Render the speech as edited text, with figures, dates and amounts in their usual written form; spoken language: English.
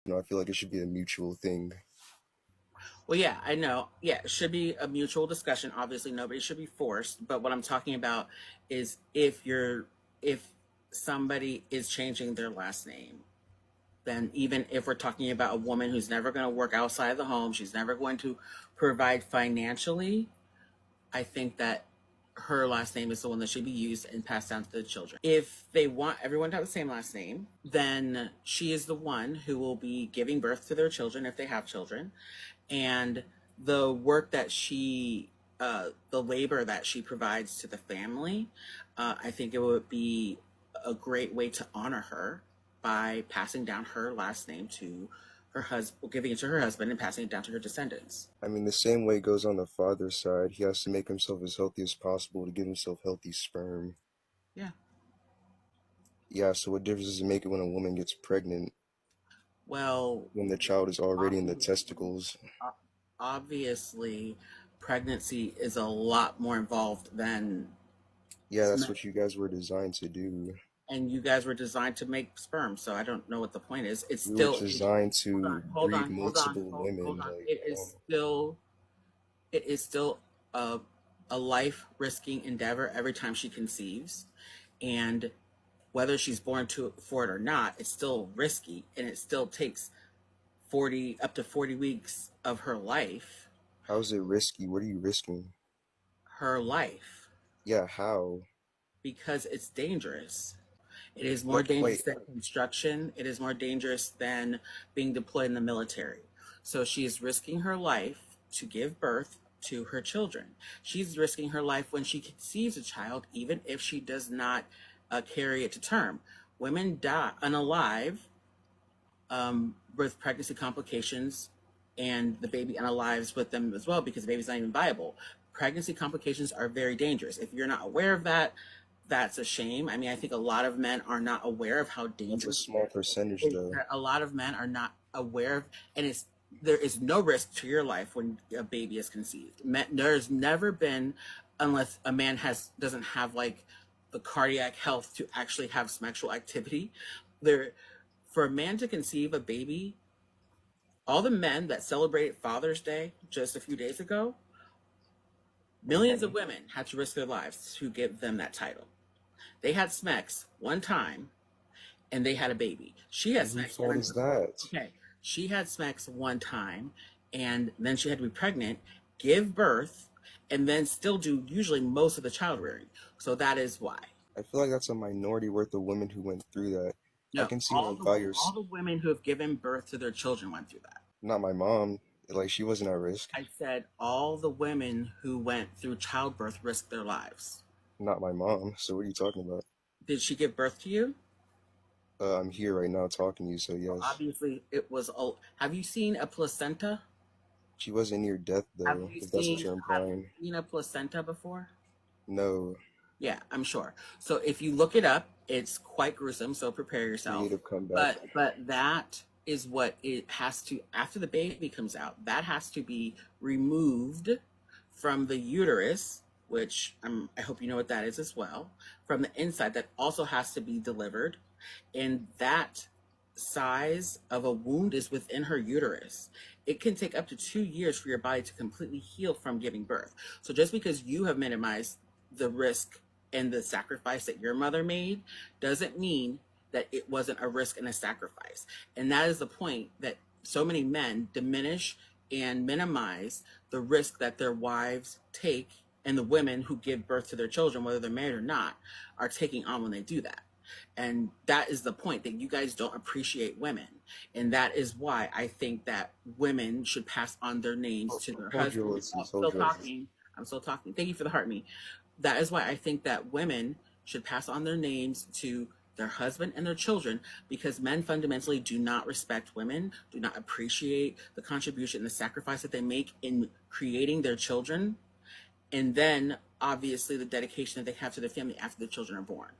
I feel like it should be a mutual thing. Well, yeah, I know. Yeah, it should be a mutual discussion. Obviously, nobody should be forced. But what I'm talking about is if somebody is changing their last name, then even if we're talking about a woman who's never going to work outside of the home, she's never going to provide financially, I think that her last name is the one that should be used and passed down to the children. If they want everyone to have the same last name, then she is the one who will be giving birth to their children if they have children. And the work that the labor that she provides to the family, I think it would be a great way to honor her by passing down her last name to her husband, giving it to her husband and passing it down to her descendants. I mean, the same way goes on the father's side. He has to make himself as healthy as possible to give himself healthy sperm. Yeah. Yeah, so what difference does it make it when a woman gets pregnant Well, when the child is already in the obviously, testicles? obviously, pregnancy is a lot more involved than Yeah, that's what you guys were designed to do. and you guys were designed to make sperm, so I don't know what the point is. It's We were still designed hold on, to hold breed on, hold on, multiple hold women. on. Like, It is still a life risking endeavor every time she conceives, and whether she's born to for it or not, it's still risky, and it still takes 40 up to 40 weeks of how's it risky? What are you risking? her life, Yeah, how? because it's dangerous. It is more What? dangerous Wait, than construction. It is more dangerous than being deployed in the military. So she is risking her life to give birth to her children. She's risking her life when she conceives a child, even if she does not carry it to term. Women die unalive with pregnancy complications, and the baby unalives with them as well because the baby's not even viable. Pregnancy complications are very dangerous. If you're not aware of that, that's a shame. I mean, I think a lot of men are not aware of how that's a dangerous small percentage it is. though. A lot of men are not aware of, and there is no risk to your life when a baby is conceived. There's never been, unless a man doesn't have like the cardiac health to actually have sexual activity. There, for a man to conceive a baby, all the men that celebrated Father's Day just a few days ago, millions of women had to risk their lives to give them that title. They had Smex one time and they had a baby. She had And whose Smex fault one is that? okay. She had Smex one time and then she had to be pregnant, give birth, and then still do usually most of the child rearing. So that is why. I feel like that's a minority worth of women who went through that. I No, can see like by your, all the women who have given birth to their children went through that. not my mom, like she wasn't at risk. I said all the women who went through childbirth risked their lives. Not my mom. So what are you talking about? Did she give birth to you? I'm here right now talking to you, so yes. Obviously, it was. Have you seen a placenta? She wasn't near death though, if that's what you're Have you implying. seen a placenta before? No, Yeah, I'm sure. So if you look it up, it's quite gruesome. So prepare yourself. creative comeback. But that is what it has to after the baby comes out. That has to be removed from the uterus, which I hope you know what that is as well. From the inside, that also has to be delivered, and that size of a wound is within her uterus. It can take up to 2 years for your body to completely heal from giving birth. So just because you have minimized the risk and the sacrifice that your mother made doesn't mean that it wasn't a risk and a sacrifice. And that is the point that so many men diminish and minimize the risk that their wives take and the women who give birth to their children, whether they're married or not, are taking on when they do that. And that is the point, that you guys don't appreciate women. And that is why I think that women should pass on their names to their Hold your husbands. horses, hold your horses. I'm still talking. Thank you for the heart me. That is why I think that women should pass on their names to their husband and their children, because men fundamentally do not respect women, do not appreciate the contribution, the sacrifice that they make in creating their children, and then obviously the dedication that they have to their family after the children are born.